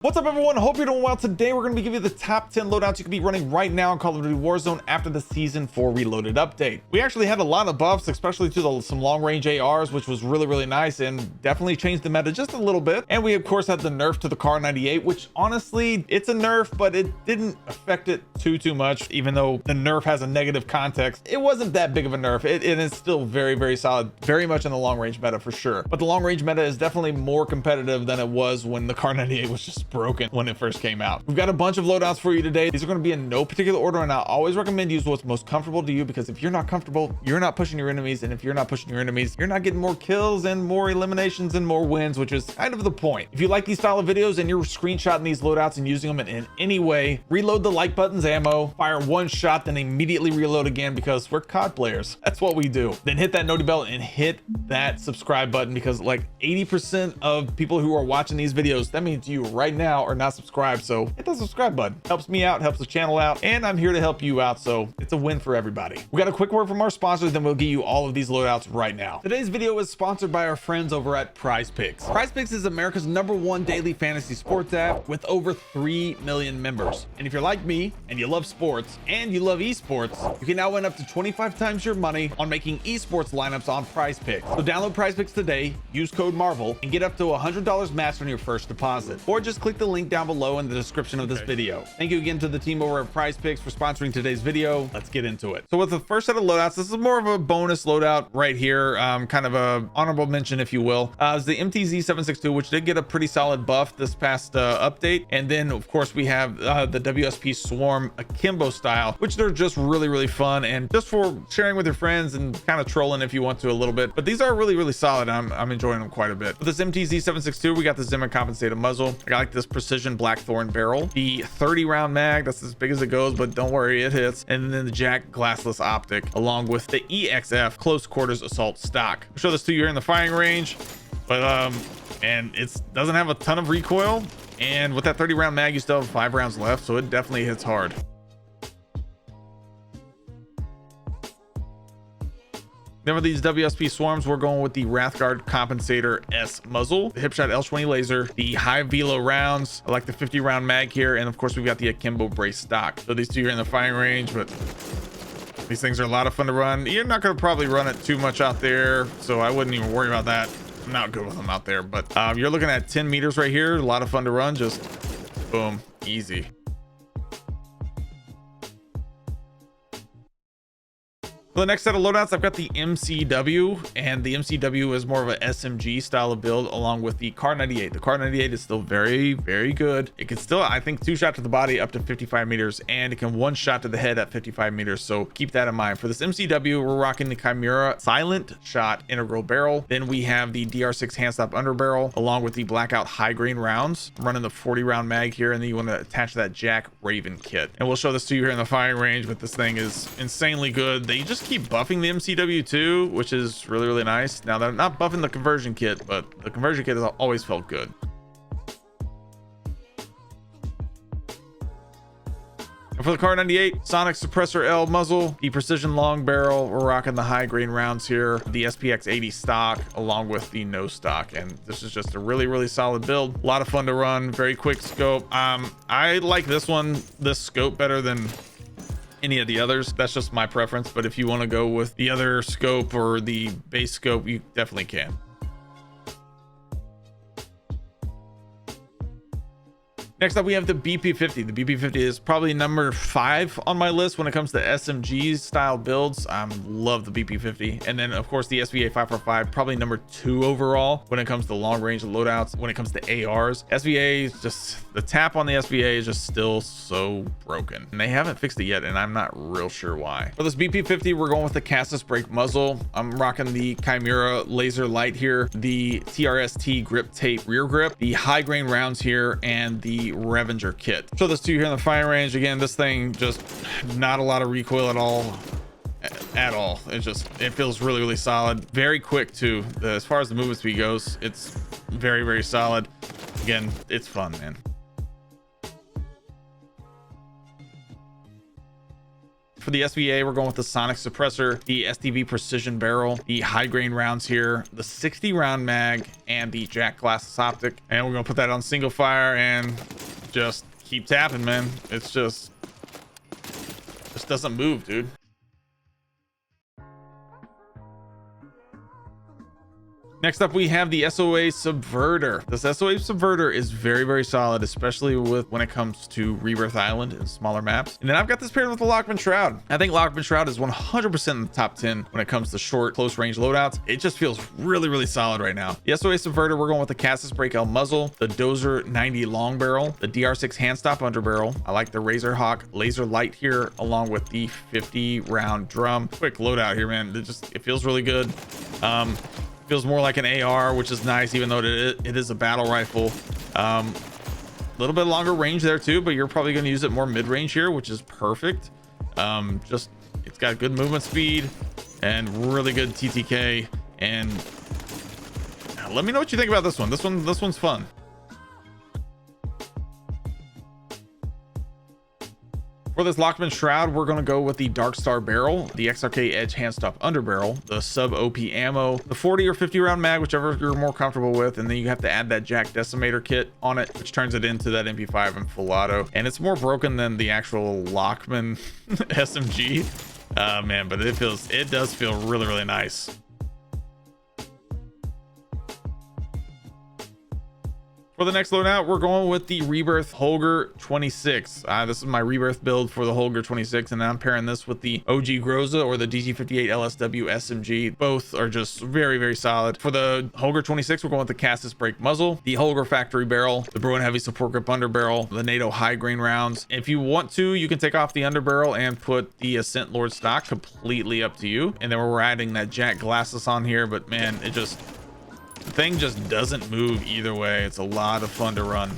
What's up, everyone? Hope you're doing well. Today we're going to be giving you the top 10 loadouts you can be running right now in Call of Duty Warzone after the Season 4 Reloaded update. We actually had a lot of buffs, especially to some long-range ARs, which was really nice and definitely changed the meta just a little bit. And we, of course, had the nerf to the Kar 98, which honestly, it's a nerf, but it didn't affect it too much. Even though the nerf has a negative context, it wasn't that big of a nerf. It is still very solid, very much in the long-range meta for sure. But the long-range meta is definitely more competitive than it was when the Kar 98 was just broken when it first came out. We've got a bunch of loadouts for you today. These are going to be in no particular order, and I always recommend use what's most comfortable to you, because if you're not comfortable, you're not pushing your enemies, and if you're not pushing your enemies, you're not getting more kills and more eliminations and more wins, which is kind of the point. If you like these style of videos and you're screenshotting these loadouts and using them in any way, reload the like button's ammo, fire one shot, then immediately reload again, because we're COD players. That's what we do. Then hit that noti bell and hit that subscribe button, because like 80% of people who are watching these videos, that means you right now are not subscribed. So hit the subscribe button. Helps me out, helps the channel out, and I'm here to help you out, so it's a win for everybody. We got a quick word from our sponsors, then we'll give you all of these loadouts right now. Today's video is sponsored by our friends over at Prize Picks. Prize Picks is America's #1 daily fantasy sports app with over 3 million members. And if you're like me and you love sports and you love esports, you can now win up to 25 times your money on making esports lineups on Prize Picks. So download Prize Picks today, use code MARVEL, and get up to $100 matched on your first deposit. Or just click the link down below in the description of this video. Thank you again to the team over at Prize Picks for sponsoring today's video. Let's get into it. So with the first set of loadouts, this is more of a bonus loadout right here, kind of a honorable mention, if you will. Is the MTZ-762, which did get a pretty solid buff this past update. And then of course we have the WSP Swarm Akimbo style, which they're just really fun, and just for sharing with your friends and kind of trolling if you want to a little bit. But these are really solid. I'm enjoying them quite a bit. With this MTZ-762, we got the Zimmer compensated muzzle. I like this precision Blackthorn barrel, the 30 round mag, that's as big as it goes, but don't worry, it hits. And then the Jack glassless optic, along with the EXF close quarters assault stock. I'll show this to you here in the firing range, but and it doesn't have a ton of recoil, and with that 30 round mag you still have 5 rounds left, so it definitely hits hard. Then with these WSP Swarms, we're going with the Wrathguard Compensator S muzzle, the Hipshot L20 laser, the high velo rounds. I like the 50 round mag here, and of course we've got the Akimbo brace stock. So these two are in the firing range, but these things are a lot of fun to run. You're not going to probably run it too much out there, so I wouldn't even worry about that. I'm not good with them out there, but you're looking at 10 meters right here. A lot of fun to run, just boom, easy. For the next set of loadouts, I've got the MCW, and the MCW is more of a SMG style of build, along with the Kar 98. The Kar 98 is still very good. It can still, I think, 2 shot to the body up to 55 meters, and it can 1 shot to the head at 55 meters. So keep that in mind. For this MCW, we're rocking the Chimera Silent Shot Integral Barrel. Then we have the DR6 Handstop Underbarrel, along with the Blackout High Grain rounds. I'm running the 40 round mag here, and then you want to attach that Jack Raven kit. And we'll show this to you here in the firing range, but this thing is insanely good. They just keep buffing the MCW too, which is really nice. Now they're not buffing the conversion kit, but the conversion kit has always felt good. And for the Kar 98, Sonic Suppressor L muzzle, the precision long barrel, we're rocking the high grain rounds here, the SPX 80 stock, along with the no stock. And this is just a really solid build. A lot of fun to run, very quick scope. I like this scope better than any of the others. That's just my preference, but if you want to go with the other scope or the base scope, you definitely can. Next up, we have the BP50. The BP50 is probably number 5 on my list when it comes to SMG style builds. Love the BP50. And then of course the SVA 545, probably number 2 overall when it comes to long range loadouts. When it comes to ARs, SVA is just, the tap on the SVA is just still so broken, and they haven't fixed it yet, and I'm not real sure why. For this BP50, we're going with the Cassis brake muzzle. I'm rocking the Chimera laser light here, the TRST grip tape rear grip, the high grain rounds here, and the Revenger kit. Show this to you here in the firing range. Again, this thing just not a lot of recoil at all. It feels really solid, very quick too. As far as the movement speed goes, it's very solid. Again, it's fun, man. For the SVA, we're going with the sonic suppressor, the STV precision barrel, the high grain rounds here, the 60 round mag, and the jack glasses optic. And we're gonna put that on single fire and just keep tapping, man. It's just doesn't move, dude. Next up, we have the SOA Subverter. This SOA Subverter is very, very solid, especially when it comes to Rebirth Island and smaller maps. And then I've got this paired with the Lockman Shroud. I think Lockman Shroud is 100% in the top 10 when it comes to short, close range loadouts. It just feels really, really solid right now. The SOA Subverter, we're going with the Cassis Break L muzzle, the Dozer 90 long barrel, the DR6 hand stop under barrel. I like the Razor Hawk laser light here, along with the 50 round drum. Quick loadout here, man. It feels really good. Feels more like an AR, which is nice, even though it is a battle rifle. A little bit longer range there too, but you're probably going to use it more mid-range here, which is perfect. It's got good movement speed and really good TTK. And let me know what you think about this one. This one's fun. For this Lockman Shroud, we're going to go with the Dark Star barrel, the XRK Edge hand stop under barrel, the sub OP ammo, the 40 or 50 round mag, whichever you're more comfortable with. And then you have to add that Jack Decimator kit on it, which turns it into that MP5 and full auto. And it's more broken than the actual Lockman SMG. Man, but it does feel really, really nice. For the next loadout, we're going with the Rebirth Holger 26. This is my Rebirth build for the Holger 26, and I'm pairing this with the OG Groza or the DG58 LSW SMG. Both are just very, very solid. For the Holger 26, we're going with the Cassis Break muzzle, the Holger factory barrel, the Bruin heavy support grip under barrel, the NATO high grain rounds. If you want to, you can take off the under barrel and put the Ascent Lord stock, completely up to you. And then we're adding that Jack glasses on here, but man, the thing just doesn't move either way. It's a lot of fun to run.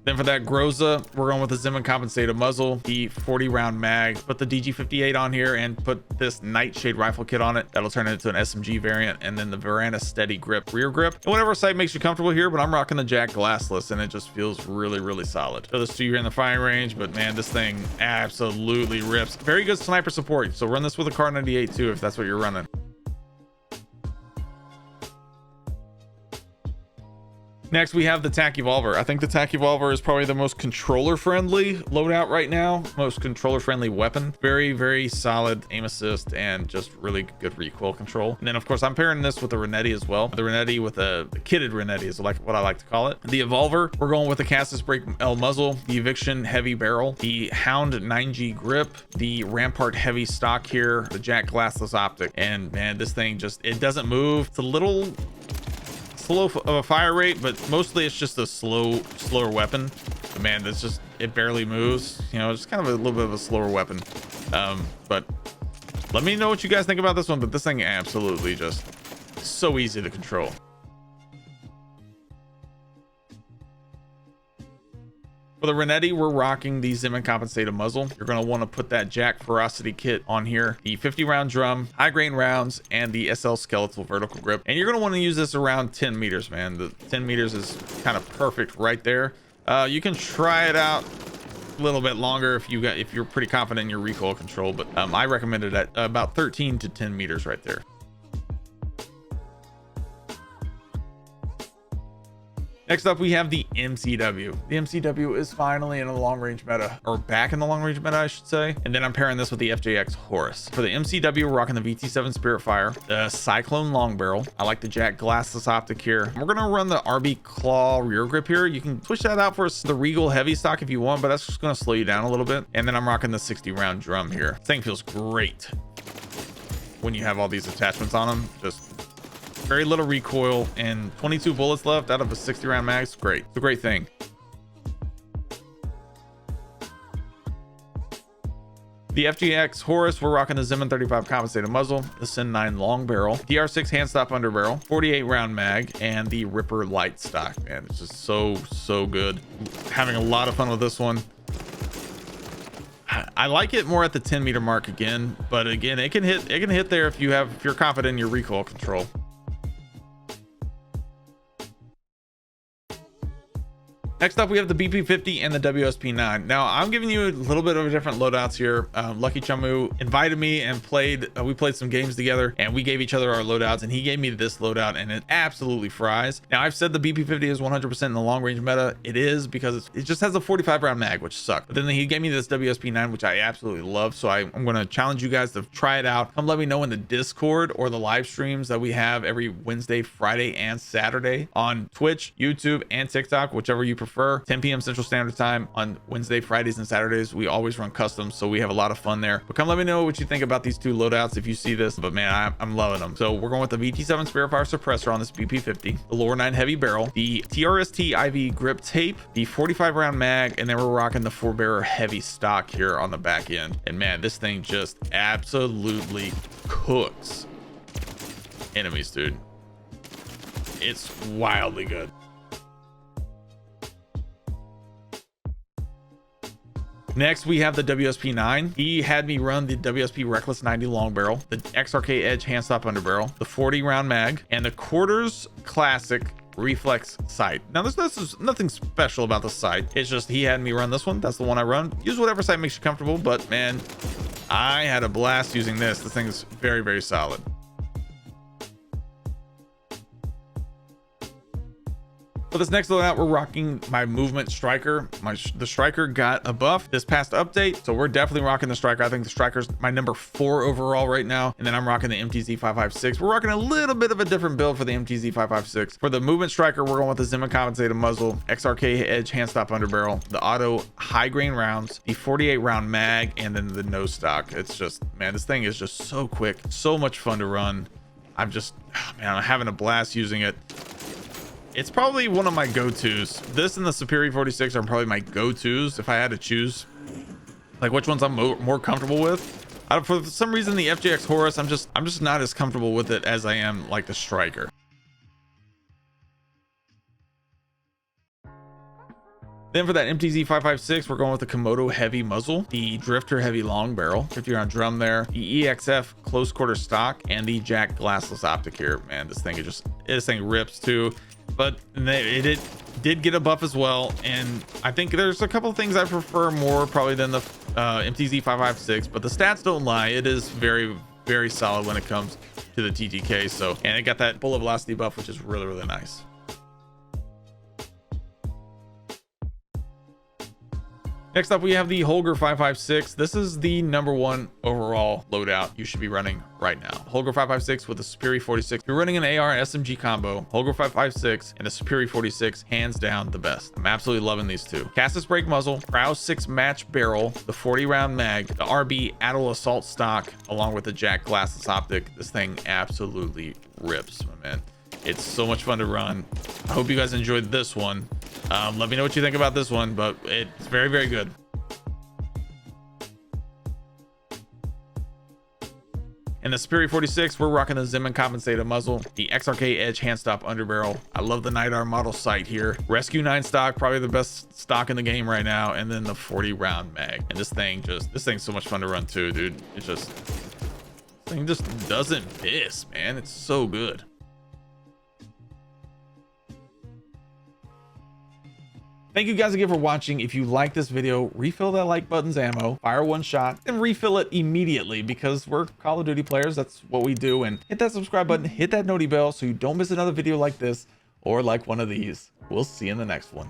Then for that Groza, we're going with the Zeman compensated muzzle, the 40 round mag, put the DG58 on here and put this Nightshade rifle kit on it. That'll turn it into an SMG variant. And then the Verana steady grip rear grip, and whatever sight makes you comfortable here, but I'm rocking the Jack glassless and it just feels really, really solid. So this 2 you're in the firing range, but man, this thing absolutely rips. Very good sniper support. So run this with a Kar 98 too, if that's what you're running. Next, we have the TAC Evolver. I think the TAC Evolver is probably the most controller-friendly loadout right now. Most controller-friendly weapon. Very, very solid aim assist and just really good recoil control. And then, of course, I'm pairing this with the Renetti as well. The Renetti with the kitted Renetti is like what I like to call it. The Evolver, we're going with the Cassis Break L muzzle, the Eviction heavy barrel, the Hound 9G grip, the Rampart heavy stock here, the Jack glassless optic. And man, this thing it doesn't move. It's a little slow of a fire rate, but mostly it's just a slower weapon. But man, it barely moves. You know, it's kind of a little bit of a slower weapon. But let me know what you guys think about this one. But this thing absolutely just so easy to control. For the Renetti, we're rocking the Zeman compensated muzzle. You're going to want to put that Jack Ferocity kit on here, the 50 round drum, high grain rounds, and the SL skeletal vertical grip. And you're going to want to use this around 10 meters, man. The 10 meters is kind of perfect right there. You can try it out a little bit longer if you're pretty confident in your recoil control, but I recommend it at about 13 to 10 meters right there. Next up, we have the MCW. The MCW is finally in the long range meta, or back in the long range meta, I should say. And then I'm pairing this with the FJX Horus. For the MCW, we're rocking the VT7 Spiritfire, the Cyclone long barrel. I like the Jack glassless optic here. We're gonna run the RB Claw rear grip here. You can switch that out for the Regal heavy stock if you want, but that's just gonna slow you down a little bit. And then I'm rocking the 60 round drum here. This thing feels great when you have all these attachments on them. Just very little recoil and 22 bullets left out of a 60 round mag. Great. It's a great thing. The FGX Horus, we're rocking the Zeman 35 compensated muzzle, the Sin 9 long barrel, DR6 hand stop under barrel, 48 round mag, and the Ripper light stock. Man, it's just so good. Having a lot of fun with this one. I like it more at the 10 meter mark again, but again, it can hit there if you're confident in your recoil control. Next up, we have the BP50 and the WSP9. Now, I'm giving you a little bit of a different loadouts here. Lucky Chamu invited me and we played some games together, and we gave each other our loadouts, and he gave me this loadout, and it absolutely fries. Now, I've said the BP50 is 100% in the long range meta. It is, because it just has a 45 round mag, which sucks. But then he gave me this WSP9, which I absolutely love. So I'm going to challenge you guys to try it out. Come let me know in the Discord or the live streams that we have every Wednesday, Friday, and Saturday on Twitch, YouTube, and TikTok, whichever you prefer. 10 p.m. Central Standard Time on Wednesday, Fridays, and Saturdays. We always run customs, so we have a lot of fun there. But come let me know what you think about these two loadouts if you see this. But man, I'm loving them. So we're going with the VT7 Spiritfire suppressor on this BP50, the Lower 9 heavy barrel, the TRST IV grip tape, the 45 round mag, and then we're rocking the 4-bearer heavy stock here on the back end. And man, this thing just absolutely cooks enemies, dude. It's wildly good. Next, we have the WSP9. He had me run the WSP Reckless 90 long barrel, the XRK Edge hand stop under barrel, the 40 round mag, and the Quarters Classic reflex sight. Now, there's nothing special about the sight. It's just he had me run this one. That's the one I run. Use whatever sight makes you comfortable, but man, I had a blast using this. This thing is very, very solid. For this next loadout, we're rocking my movement striker. The striker got a buff this past update, so we're definitely rocking the striker. I think the striker's my number 4 overall right now, and then I'm rocking the MTZ 556. We're rocking a little bit of a different build for the MTZ 556. For the movement striker, we're going with the Zimmer compensated muzzle, XRK Edge hand stop under barrel, the auto high grain rounds, the 48 round mag, and then the no stock. It's just, man, this thing is just so quick, so much fun to run. I'm having a blast using it. It's probably one of my go-tos. This and the Superior 46 are probably my go-tos if I had to choose, like, which ones I'm more comfortable with. For some reason, the FJX Horus, I'm just not as comfortable with it as I am like the striker. Then for that MTZ 556, we're going with the Komodo heavy muzzle, the Drifter heavy long barrel, 50 round drum there, the EXF close quarter stock, and the Jack glassless optic here. Man, this thing rips too. But it did get a buff as well, and I think there's a couple of things I prefer more probably than the MTZ 556, but the stats don't lie. It is very, very solid when it comes to the TTK. So, and it got that bullet velocity buff, which is really, really nice. Next up, we have the Holger 556. This is the #1 overall loadout you should be running right now. Holger 556 with the Superior 46. If you're running an AR and SMG combo, Holger 556 and the Superior 46, hands down the best. I'm absolutely loving these two. Cassis brake muzzle, Prow 6 match barrel, the 40 round mag, the RB Adel assault stock, along with the Jack glassless optic. This thing absolutely rips, my man. It's so much fun to run. I hope you guys enjoyed this one. Let me know what you think about this one, but it's very, very good. In the Superior 46, we're rocking the Zeman compensated muzzle, the XRK Edge hand stop under barrel. I love the Night Arm model sight here. Rescue 9 stock, probably the best stock in the game right now, and then the 40 round mag. And this thing's so much fun to run too, dude. This thing just doesn't miss, man. It's so good. Thank you guys again for watching. If you like this video, refill that like button's ammo, fire one shot, and refill it immediately, because we're Call of Duty players. That's what we do. And hit that subscribe button, hit that noti bell so you don't miss another video like this or like one of these. We'll see you in the next one.